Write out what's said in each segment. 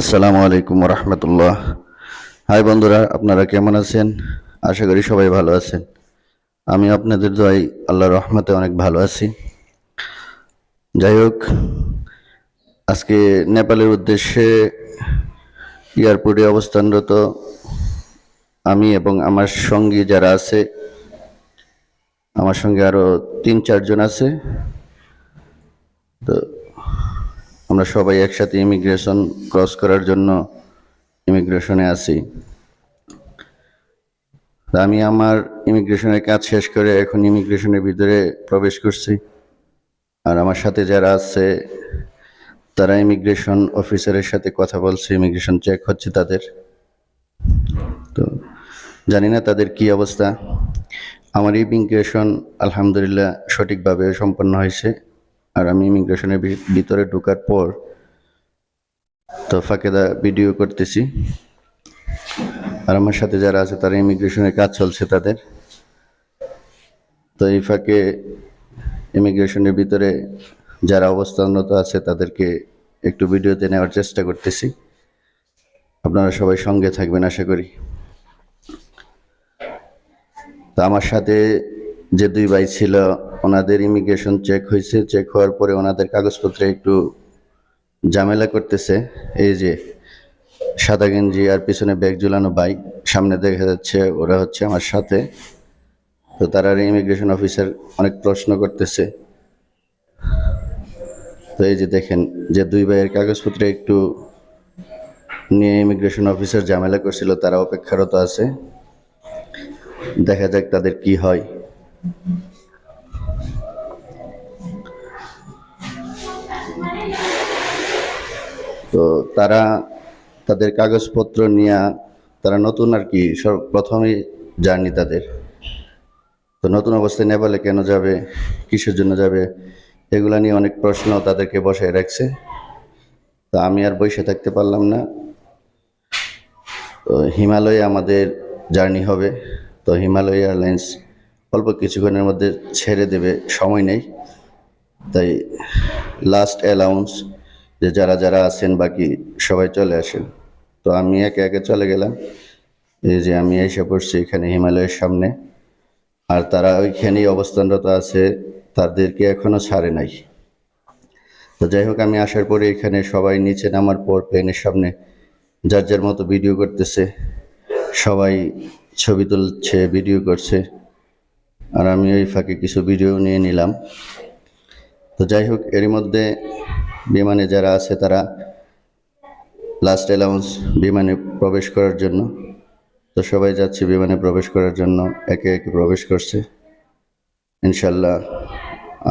আসসালামু আলাইকুম রহমতুল্লাহ। হাই বন্ধুরা, আপনারা কেমন আছেন? আশা করি সবাই ভালো আছেন। আমি আপনাদের দোয়ায় আল্লাহর রহমতে অনেক ভালো আছি। যাই হোক, আজকে নেপালের উদ্দেশ্যে এয়ারপোর্টে অবস্থানরত আমি এবং আমার সঙ্গী যারা আছে, আমার সঙ্গে আরো 3-4 জন আছে। তো আমরা সবাই একসাথে ইমিগ্রেশন ক্রস করার জন্য ইমিগ্রেশনে আছি। আমি আমার ইমিগ্রেশনের কাজ শেষ করে এখন ইমিগ্রেশনের ভিতরে প্রবেশ করছি। আর আমার সাথে যারা আছে তারা ইমিগ্রেশন অফিসারের সাথে কথা বলছে, ইমিগ্রেশন চেক হচ্ছে তাদের। তো জানি না তাদের কি অবস্থা। আমার ইমিগ্রেশন আলহামদুলিল্লাহ সঠিকভাবে সম্পন্ন হয়েছে। আর আমি ইমিগ্রেশনের ভিতরে ঢোকার পর তো ফাঁকেদা ভিডিও করতেছি। আর আমার সাথে যারা আছে তারা ইমিগ্রেশনের কাজ চলছে তাদের। তো এই ফাঁকে ইমিগ্রেশনের ভিতরে যারা অবস্থানরত আছে তাদেরকে একটু ভিডিওতে নেওয়ার চেষ্টা করতেছি। আপনারা সবাই সঙ্গে থাকবেন আশা করি। তো আমার সাথে যে 2 ভাই ছিল, ওনাদের ইমিগ্রেশন চেক হয়েছে। চেক হওয়ার পরে ওনাদের কাগজপত্রে একটু ঝামেলা করতেছে। এই যে সাদা গেঞ্জি আর পিছনে ব্যাগ ঝুলানো ভাই, সামনে দেখা যাচ্ছে ওরা হচ্ছে আমার সাথে। তো তারা ইমিগ্রেশন অফিসার অনেক প্রশ্ন করতেছে। তো এই যে দেখেন যে 2 ভাইয়ের কাগজপত্রে একটু নিয়ে ইমিগ্রেশন অফিসার ঝামেলা করছিল, তারা অপেক্ষারত আছে। দেখা যাক তাদের কি হয়। তো তারা তাদের কাগজপত্র নিয়ে, তারা নতুন আর কি, প্রথমেই জার্নি তাদের। তো নতুন অবস্থায় নেপালে কেন যাবে, কিসের জন্য যাবে, এগুলা নিয়ে অনেক প্রশ্ন তাদেরকে বসায় রাখছে। তো আমি আর বসে থাকতে পারলাম না। তো হিমালয়ে আমাদের জার্নি হবে। তো হিমালয় এয়ারলাইন্স অল্প কিছুক্ষণের মধ্যে ছেড়ে দেবে, সময় নেই। তাই লাস্ট অ্যালাউন্স যে যারা যারা আছেন বাকি সবাই চলে আসেন। তো আমি একে একে চলে গেলাম। এই যে আমি এসে পড়ছি এখানে হিমালয়ের সামনে। আর তারা ওইখানেই অবস্থানরত আছে, তাদেরকে এখনো ছাড়ে নাই। তো যাই হোক, আমি আসার পরে এখানে সবাই নিচে নামার পর প্লেনের সামনে যার যার মতো ভিডিও করতেছে। সবাই ছবি তুলছে, ভিডিও করছে। আর আমি ওই ফাঁকে কিছু ভিডিও নিয়ে নিলাম। তো যাই হোক, এরই মধ্যে বিমানে যারা আছে তারা লাস্ট অ্যালাউন্স বিমানে প্রবেশ করার জন্য। তো সবাই যাচ্ছে বিমানে প্রবেশ করার জন্য, একে একে প্রবেশ করছে। ইনশাল্লাহ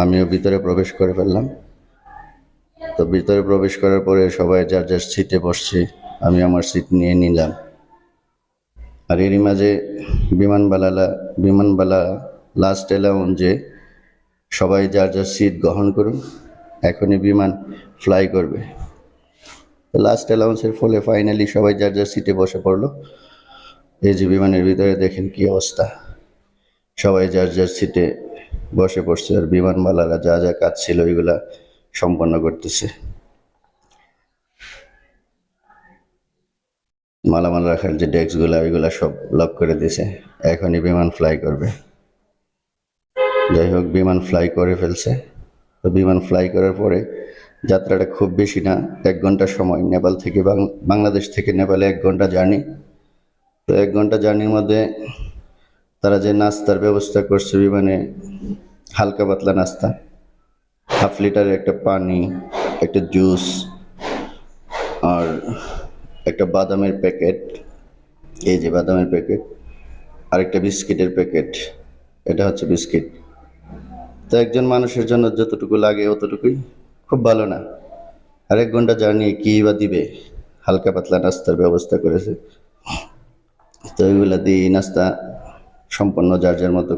আমিও ভিতরে প্রবেশ করে ফেললাম। তো ভিতরে প্রবেশ করার পরে সবাই যার যার সিটে বসছে, আমি আমার সিট নিয়ে নিলাম। আর এরই মাঝে বিমানবালা লাস্ট অ্যালাউন্স যে সবাই যার যার সিট গ্রহণ করুন, এখনই বিমান ফ্লাই করবে। লাস্ট অ্যালাউন্সের ফলে ফাইনালি সবাই যার যার সিটে বসে পড়লো। এই যে বিমানের ভিতরে দেখেন কি অবস্থা, সবাই যার যার সিটে বসে পড়ছে। আর বিমানবালারা যা যা কাজ ছিল ওইগুলা সম্পন্ন করতেছে। মালামাল রাখার যে ডেস্কগুলা ওইগুলা সব লক করে দিছে, এখনই বিমান ফ্লাই করবে। যাই হোক, বিমান ফ্লাই করে ফেলছে। তো বিমান ফ্লাই করার পরে যাত্রাটা খুব বেশি না, 1 ঘন্টা সময়। নেপাল থেকে বাংলাদেশ থেকে নেপালে 1 ঘন্টা জার্নি। তো 1 ঘন্টা জার্নির মধ্যে তারা যে নাস্তার ব্যবস্থা করছে বিমানে, হালকা পাতলা নাস্তা, 1/2 লিটারের একটা পানি, একটা জুস, আর একটা বাদামের প্যাকেট। এই যে বাদামের প্যাকেট, আর একটা বিস্কিটের প্যাকেট। এটা হচ্ছে বিস্কিট। তো একজন মানুষের জন্য যতটুকু লাগে অতটুকুই, খুব ভালো না। আর 1 ঘন্টা জার্নি কি বা দিবে, হালকা পাতলা নাস্তার ব্যবস্থা করেছে। তো ওইগুলা দিয়ে নাস্তা সম্পন্ন যার যার মতো